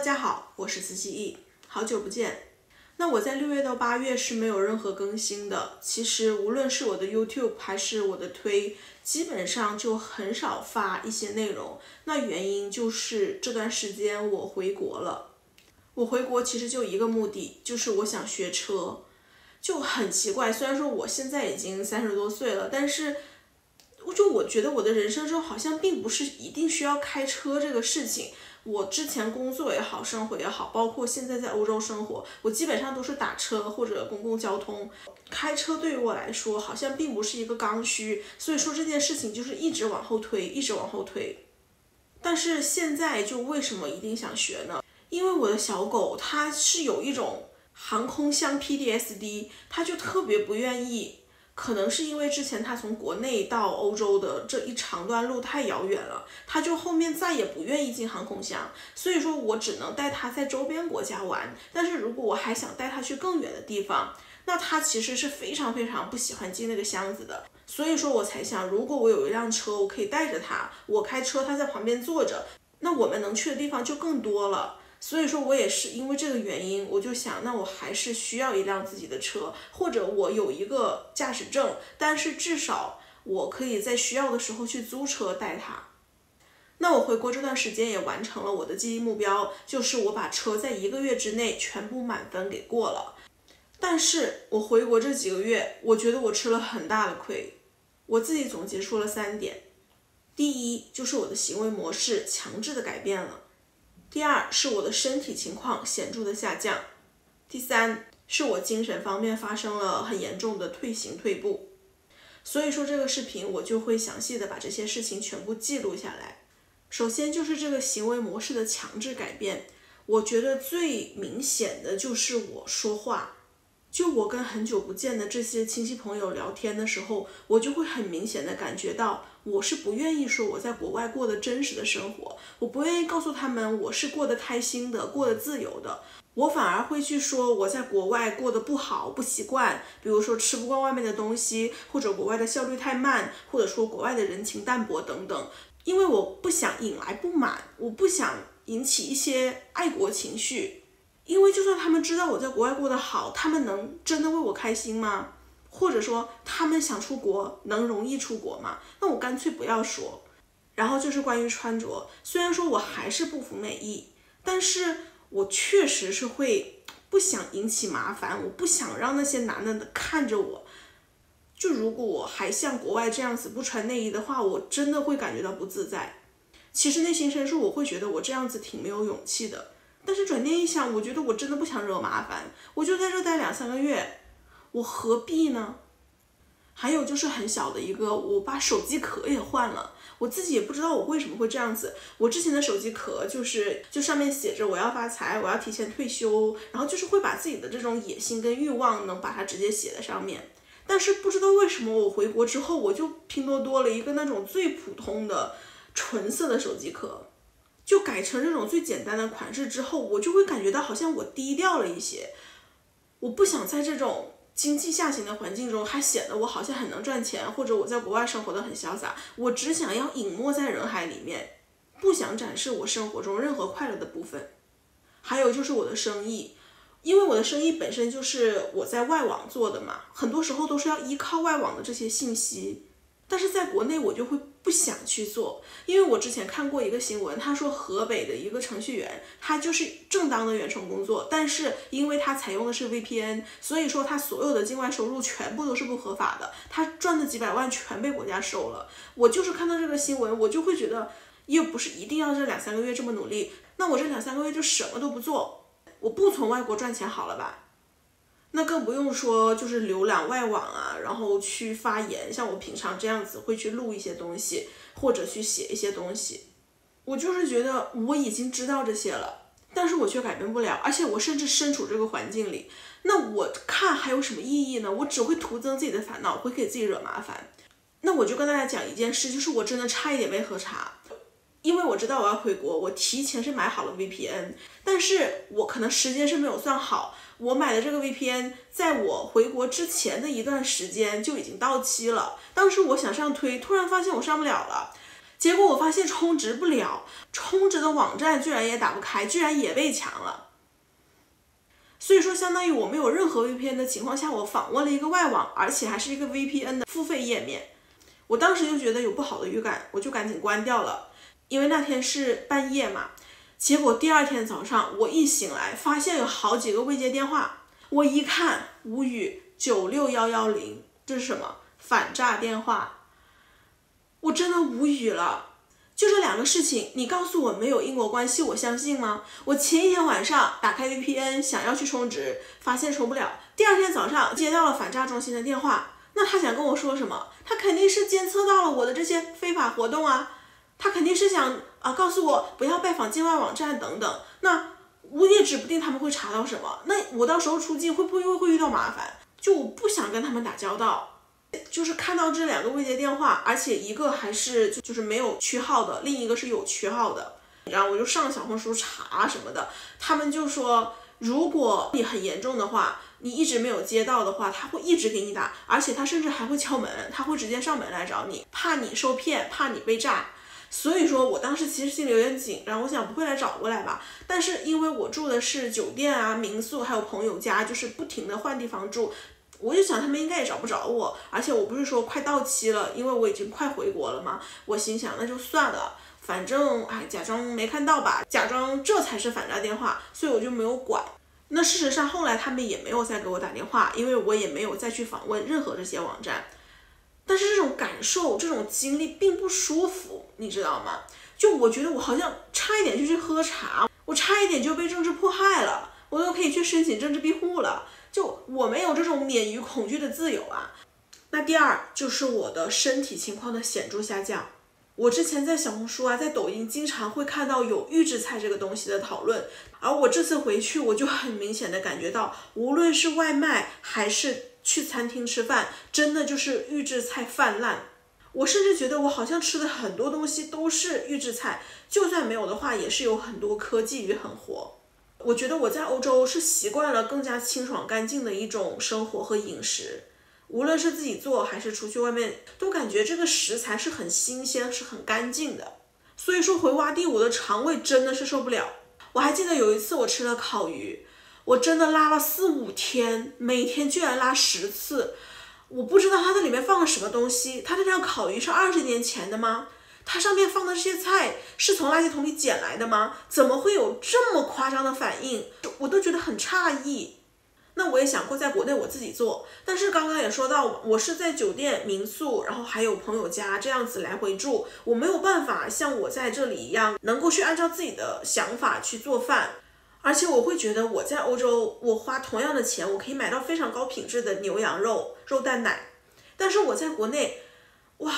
家好，我是司机 E， 好久不见。那我在6月到8月是没有任何更新的。其实无论是我的 YouTube 还是我的推，基本上就很少发一些内容。那原因就是这段时间我回国了。我回国其实就一个目的，就是我想学车。就很奇怪，虽然说我现在已经30多岁了，但是我觉得我的人生中好像并不是一定需要开车这个事情。我之前工作也好，生活也好，包括现在在欧洲生活，我基本上都是打车或者公共交通。开车对于我来说好像并不是一个刚需，所以说这件事情就是一直往后推，一直往后推。但是现在就为什么一定想学呢？因为我的小狗它是有一种航空箱 PTSD， 它就特别不愿意。可能是因为之前他从国内到欧洲的这一长段路太遥远了，他就后面再也不愿意进航空箱，所以说我只能带他在周边国家玩。但是如果我还想带他去更远的地方，那他其实是非常非常不喜欢进那个箱子的。所以说我才想，如果我有一辆车，我可以带着他，我开车，他在旁边坐着，那我们能去的地方就更多了。所以说我也是因为这个原因，我就想，那我还是需要一辆自己的车，或者我有一个驾驶证，但是至少我可以在需要的时候去租车带它。那我回国这段时间也完成了我的既定目标，就是我把车在1个月之内全部满分给过了。但是我回国这几个月，我觉得我吃了很大的亏。我自己总结出了3点。第一，就是我的行为模式强制的改变了。第二，是我的身体情况显著的下降。第三，是我精神方面发生了很严重的退步。所以说这个视频我就会详细的把这些事情全部记录下来。首先就是这个行为模式的强制改变，我觉得最明显的就是我说话。就我跟很久不见的这些亲戚朋友聊天的时候，我就会很明显的感觉到，我是不愿意说我在国外过的真实的生活，我不愿意告诉他们我是过得开心的，过得自由的，我反而会去说我在国外过得不好，不习惯，比如说吃不惯外面的东西，或者国外的效率太慢，或者说国外的人情淡薄等等。因为我不想引来不满，我不想引起一些爱国情绪。因为就算他们知道我在国外过得好，他们能真的为我开心吗？或者说他们想出国能容易出国吗？那我干脆不要说。然后就是关于穿着，虽然说我还是不服美意，但是我确实是会不想引起麻烦，我不想让那些男的看着我。就如果我还像国外这样子不穿内衣的话，我真的会感觉到不自在。其实内心深处我会觉得我这样子挺没有勇气的。但是转念一想，我觉得我真的不想惹麻烦，我就在这待2-3个月，我何必呢？还有就是很小的一个，我把手机壳也换了，我自己也不知道我为什么会这样子。我之前的手机壳就上面写着我要发财，我要提前退休，然后就是会把自己的这种野心跟欲望能把它直接写在上面。但是不知道为什么我回国之后，我就拼多多了一个那种最普通的纯色的手机壳。就改成这种最简单的款式之后，我就会感觉到好像我低调了一些。我不想在这种经济下行的环境中还显得我好像很能赚钱，或者我在国外生活得很潇洒。我只想要隐没在人海里面，不想展示我生活中任何快乐的部分。还有就是我的生意，因为我的生意本身就是我在外网做的嘛，很多时候都是要依靠外网的这些信息。但是在国内我就会不想去做，因为我之前看过一个新闻，他说河北的一个程序员，他就是正当的远程工作，但是因为他采用的是 VPN， 所以说他所有的境外收入全部都是不合法的，他赚的几百万全被国家收了。我就是看到这个新闻，我就会觉得，又不是一定要这2-3个月这么努力，那我这2-3个月就什么都不做，我不从外国赚钱好了吧？那更不用说就是浏览外网啊，然后去发言，像我平常这样子会去录一些东西，或者去写一些东西。我就是觉得我已经知道这些了，但是我却改变不了，而且我甚至身处这个环境里，那我看还有什么意义呢？我只会徒增自己的烦恼，会给自己惹麻烦。那我就跟大家讲一件事，就是我真的差一点没喝茶。因为我知道我要回国，我提前是买好了 VPN， 但是我可能时间是没有算好，我买的这个 VPN 在我回国之前的一段时间就已经到期了。当时我想上推，突然发现我上不了了。结果我发现充值不了，充值的网站居然也打不开，居然也被抢了。所以说相当于我没有任何 VPN 的情况下，我访问了一个外网，而且还是一个 VPN 的付费页面。我当时就觉得有不好的预感，我就赶紧关掉了，因为那天是半夜嘛。结果第二天早上我一醒来，发现有好几个未接电话，我一看无语，96110，这是什么？反诈电话。我真的无语了。就这2个事情，你告诉我没有因果关系，我相信吗？我前一天晚上打开 VPN 想要去充值，发现充不了，第二天早上接到了反诈中心的电话，那他想跟我说什么？他肯定是监测到了我的这些非法活动啊，他肯定是想告诉我不要拜访境外网站等等，那我也指不定他们会查到什么，那我到时候出境会不会遇到麻烦？就我不想跟他们打交道。就是看到这2个未接电话，而且一个还是就是没有区号的，另一个是有区号的，然后我就上小红书查什么的，他们就说如果你很严重的话，你一直没有接到的话，他会一直给你打，而且他甚至还会敲门，他会直接上门来找你，怕你受骗，怕你被诈。所以说我当时其实心里有点紧张，我想不会来找过来吧，但是因为我住的是酒店啊、民宿还有朋友家，就是不停的换地方住，我就想他们应该也找不着我，而且我不是说快到期了，因为我已经快回国了嘛，我心想那就算了，反正假装没看到吧，假装这才是反诈电话，所以我就没有管。那事实上后来他们也没有再给我打电话，因为我也没有再去访问任何这些网站。但是这种感受这种经历并不舒服，你知道吗？就我觉得我好像差一点就去喝茶，我差一点就被政治迫害了，我都可以去申请政治庇护了，就我没有这种免于恐惧的自由啊。那第二就是我的身体情况的显著下降。我之前在小红书在抖音经常会看到有预制菜这个东西的讨论，而我这次回去我就很明显的感觉到，无论是外卖还是去餐厅吃饭，真的就是预制菜泛滥。我甚至觉得我好像吃的很多东西都是预制菜，就算没有的话也是有很多科技与狠活。我觉得我在欧洲是习惯了更加清爽干净的一种生活和饮食，无论是自己做还是出去外面，都感觉这个食材是很新鲜是很干净的。所以说回洼地我的肠胃真的是受不了。我还记得有一次我吃了烤鱼，我真的拉了4-5天，每天居然拉10次。我不知道它在里面放了什么东西，它这条烤鱼是20年前的吗？它上面放的这些菜是从垃圾桶里捡来的吗？怎么会有这么夸张的反应？我都觉得很诧异。那我也想过在国内我自己做，但是刚刚也说到，我是在酒店、民宿，然后还有朋友家这样子来回住，我没有办法像我在这里一样，能够去按照自己的想法去做饭。而且我会觉得我在欧洲，我花同样的钱，我可以买到非常高品质的牛羊肉、肉蛋奶。但是我在国内，哇，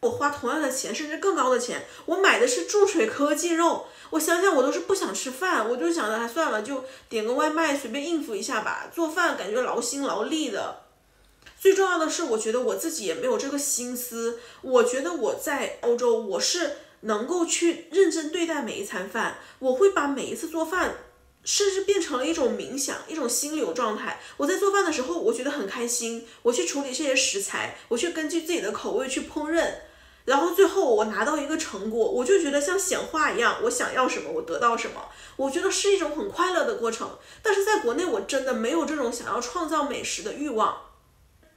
我花同样的钱，甚至更高的钱，我买的是注水科技肉。我想想，我都是不想吃饭，我就想着算了，就点个外卖，随便应付一下吧。做饭感觉劳心劳力的。最重要的是，我觉得我自己也没有这个心思。我觉得我在欧洲，我是能够去认真对待每一餐饭，我会把每一次做饭甚至变成了一种冥想，一种心流状态。我在做饭的时候我觉得很开心，我去处理这些食材，我去根据自己的口味去烹饪，然后最后我拿到一个成果，我就觉得像显化一样，我想要什么我得到什么，我觉得是一种很快乐的过程。但是在国内我真的没有这种想要创造美食的欲望，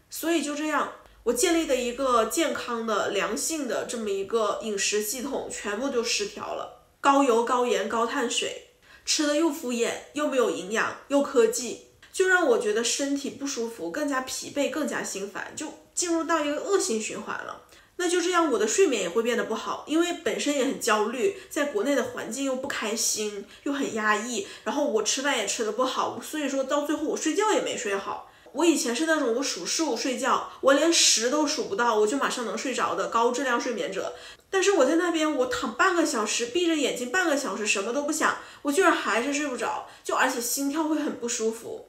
所以就这样我建立的一个健康的良性的这么一个饮食系统全部就失调了，高油高盐高碳水，吃的又敷衍又没有营养又科技，就让我觉得身体不舒服，更加疲惫，更加心烦，就进入到一个恶性循环了。那就这样我的睡眠也会变得不好，因为本身也很焦虑，在国内的环境又不开心又很压抑，然后我吃饭也吃得不好，所以说到最后我睡觉也没睡好。我以前是那种我数数睡觉，我连10都数不到我就马上能睡着的高质量睡眠者，但是我在那边我躺半个小时，闭着眼睛半个小时什么都不想，我居然还是睡不着，就而且心跳会很不舒服。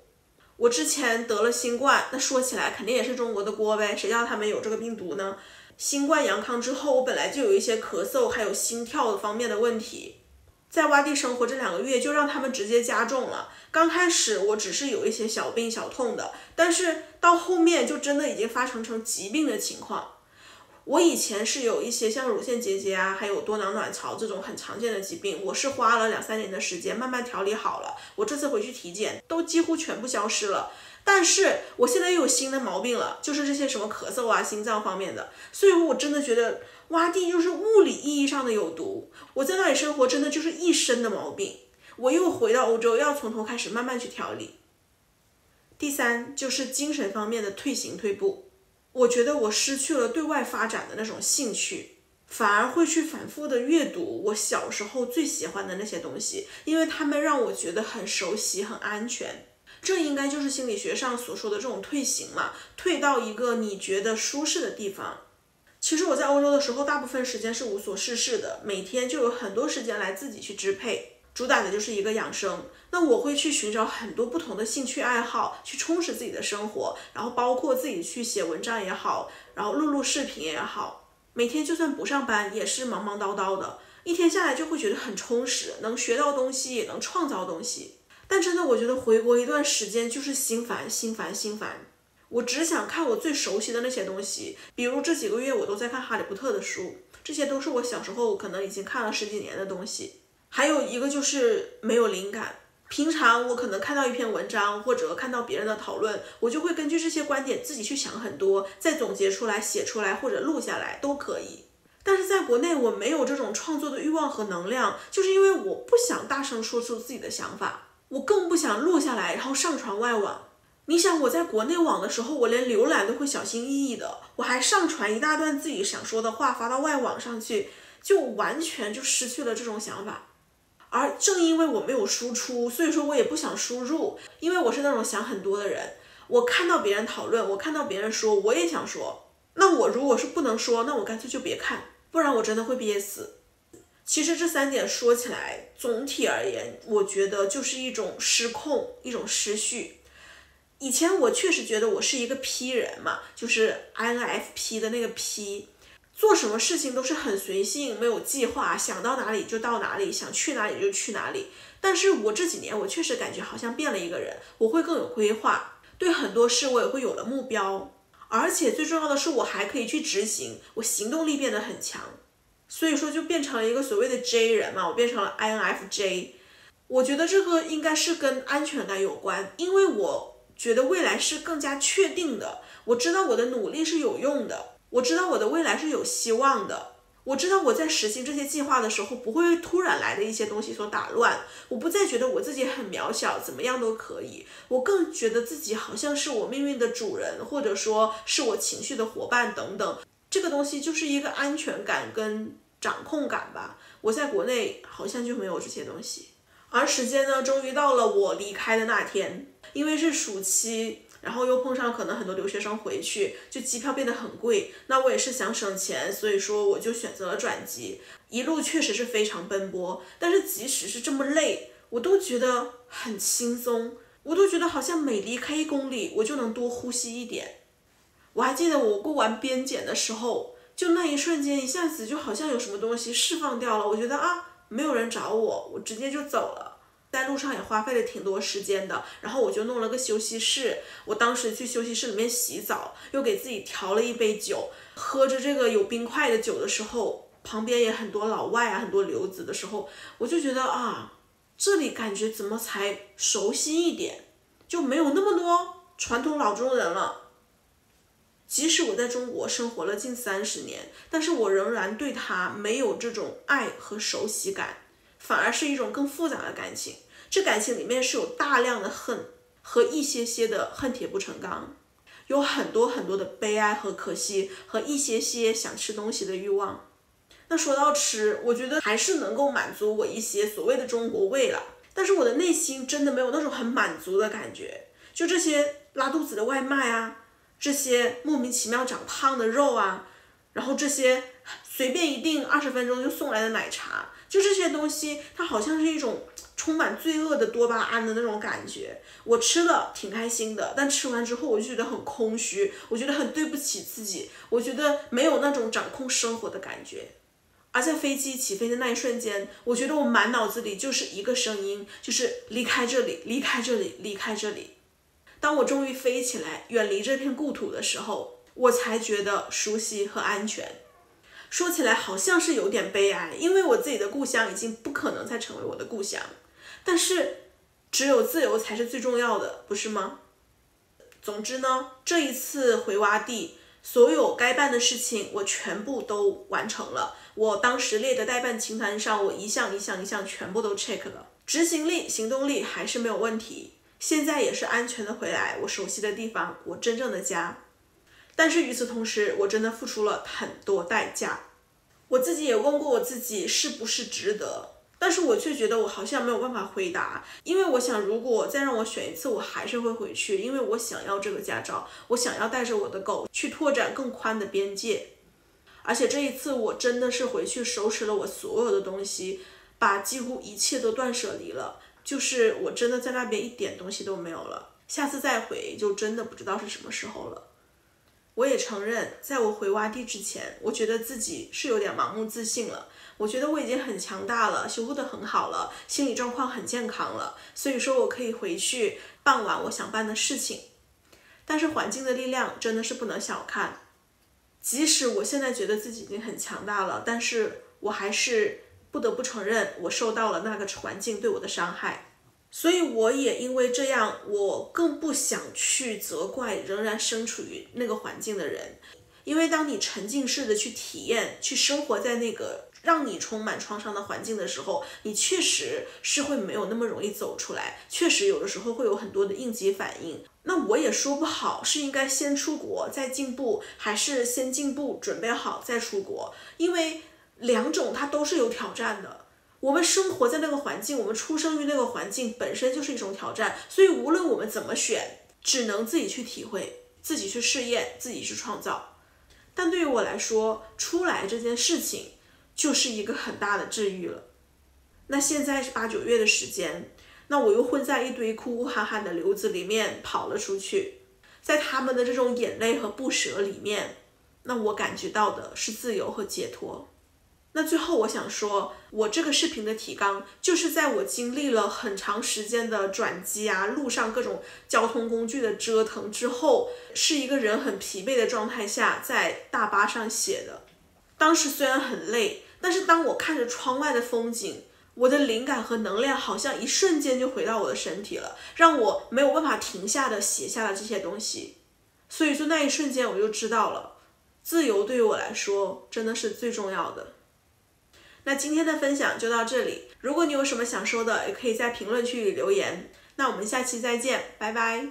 我之前得了新冠，那说起来肯定也是中国的锅呗，谁叫他们有这个病毒呢？新冠阳康之后，我本来就有一些咳嗽还有心跳方面的问题，在洼地生活这2个月就让他们直接加重了。刚开始我只是有一些小病小痛的，但是到后面就真的已经发展成疾病的情况。我以前是有一些像乳腺结节啊，还有多囊卵巢这种很常见的疾病，我是花了2-3年的时间慢慢调理好了。我这次回去体检，都几乎全部消失了。但是我现在又有新的毛病了，就是这些什么咳嗽啊、心脏方面的。所以我真的觉得洼地就是物理意义上的有毒。我在那里生活真的就是一身的毛病。我又回到欧洲，要从头开始慢慢去调理。第3就是精神方面的退行退步。我觉得我失去了对外发展的那种兴趣，反而会去反复的阅读我小时候最喜欢的那些东西，因为他们让我觉得很熟悉、很安全。这应该就是心理学上所说的这种退行嘛，退到一个你觉得舒适的地方。其实我在欧洲的时候，大部分时间是无所事事的，每天就有很多时间来自己去支配。主打的就是一个养生，那我会去寻找很多不同的兴趣爱好，去充实自己的生活，然后包括自己去写文章也好，然后录视频也好，每天就算不上班也是忙忙叨叨的，一天下来就会觉得很充实，能学到东西，也能创造东西。但真的我觉得回国一段时间就是心烦，我只想看我最熟悉的那些东西，比如这几个月我都在看哈利波特的书，这些都是我小时候可能已经看了10几年的东西。还有一个就是没有灵感，平常我可能看到一篇文章或者看到别人的讨论，我就会根据这些观点自己去想很多，再总结出来写出来或者录下来都可以。但是在国内我没有这种创作的欲望和能量，就是因为我不想大声说出自己的想法，我更不想录下来然后上传外网。你想我在国内网的时候，我连浏览都会小心翼翼的，我还上传一大段自己想说的话发到外网上去，就完全就失去了这种想法。而正因为我没有输出，所以说我也不想输入，因为我是那种想很多的人，我看到别人讨论，我看到别人说，我也想说，那我如果是不能说，那我干脆就别看，不然我真的会憋死。其实这3点说起来，总体而言，我觉得就是一种失控，一种失序。以前我确实觉得我是一个 P 人嘛，就是 INFP 的那个 P，做什么事情都是很随性，没有计划，想到哪里就到哪里，想去哪里就去哪里。但是我这几年我确实感觉好像变了一个人，我会更有规划，对很多事我也会有了目标，而且最重要的是我还可以去执行，我行动力变得很强。所以说就变成了一个所谓的 J 人嘛，我变成了 INFJ。我觉得这个应该是跟安全感有关，因为我觉得未来是更加确定的，我知道我的努力是有用的，我知道我的未来是有希望的，我知道我在实行这些计划的时候不会突然来的一些东西所打乱，我不再觉得我自己很渺小，怎么样都可以，我更觉得自己好像是我命运的主人，或者说是我情绪的伙伴等等。这个东西就是一个安全感跟掌控感吧，我在国内好像就没有这些东西。而时间呢，终于到了我离开的那天，因为是暑期，然后又碰上可能很多留学生回去，就机票变得很贵，那我也是想省钱，所以说我就选择了转机。一路确实是非常奔波，但是即使是这么累，我都觉得很轻松，我都觉得好像每离开1公里，我就能多呼吸一点。我还记得我过完边检的时候，就那一瞬间，一下子就好像有什么东西释放掉了，我觉得没有人找我，我直接就走了。在路上也花费了挺多时间的，然后我就弄了个休息室，我当时去休息室里面洗澡，又给自己调了一杯酒，喝着这个有冰块的酒的时候，旁边也很多老外啊，很多留子的时候，我就觉得这里感觉怎么才熟悉一点，就没有那么多传统老中人了。即使我在中国生活了近30年，但是我仍然对他没有这种爱和熟悉感，反而是一种更复杂的感情。这感情里面是有大量的恨和一些些的恨铁不成钢，有很多很多的悲哀和可惜，和一些些想吃东西的欲望。那说到吃，我觉得还是能够满足我一些所谓的中国胃了，但是我的内心真的没有那种很满足的感觉。就这些拉肚子的外卖啊，这些莫名其妙长胖的肉啊，然后这些随便一订20分钟就送来的奶茶，就这些东西它好像是一种充满罪恶的多巴胺的那种感觉。我吃了挺开心的，但吃完之后我就觉得很空虚，我觉得很对不起自己，我觉得没有那种掌控生活的感觉。而在飞机起飞的那一瞬间，我觉得我满脑子里就是一个声音，就是离开这里，离开这里，离开这里。当我终于飞起来，远离这片故土的时候，我才觉得熟悉和安全。说起来好像是有点悲哀，因为我自己的故乡已经不可能再成为我的故乡，但是只有自由才是最重要的，不是吗？总之呢，这一次回洼地，所有该办的事情我全部都完成了。我当时列的待办清单上，我一项全部都 check 了。执行力、行动力还是没有问题，现在也是安全的回来我熟悉的地方，我真正的家。但是与此同时，我真的付出了很多代价。我自己也问过我自己是不是值得，但是我却觉得我好像没有办法回答，因为我想如果再让我选一次，我还是会回去，因为我想要这个驾照，我想要带着我的狗去拓展更宽的边界。而且这一次我真的是回去收拾了我所有的东西，把几乎一切都断舍离了，就是我真的在那边一点东西都没有了。下次再回就真的不知道是什么时候了。我也承认，在我回洼地之前，我觉得自己是有点盲目自信了。我觉得我已经很强大了，修复得很好了，心理状况很健康了，所以说我可以回去办完我想办的事情。但是环境的力量真的是不能小看，即使我现在觉得自己已经很强大了，但是我还是不得不承认，我受到了那个环境对我的伤害。所以我也因为这样，我更不想去责怪仍然身处于那个环境的人，因为当你沉浸式的去体验、去生活在那个让你充满创伤的环境的时候，你确实是会没有那么容易走出来，确实有的时候会有很多的应激反应。那我也说不好是应该先出国再进步，还是先进步准备好再出国，因为两种它都是有挑战的。我们生活在那个环境，我们出生于那个环境本身就是一种挑战，所以无论我们怎么选，只能自己去体会，自己去试验，自己去创造。但对于我来说，出来这件事情就是一个很大的治愈了。那现在是8、9月的时间，那我又混在一堆哭哭喊喊的流子里面跑了出去，在他们的这种眼泪和不舍里面，那我感觉到的是自由和解脱。那最后我想说，我这个视频的提纲就是在我经历了很长时间的转机啊，路上各种交通工具的折腾之后，是一个人很疲惫的状态下在大巴上写的。当时虽然很累，但是当我看着窗外的风景，我的灵感和能量好像一瞬间就回到我的身体了，让我没有办法停下的写下了这些东西。所以说那一瞬间我就知道了，自由对于我来说真的是最重要的。那今天的分享就到这里，如果你有什么想说的，也可以在评论区里留言。那我们下期再见，拜拜。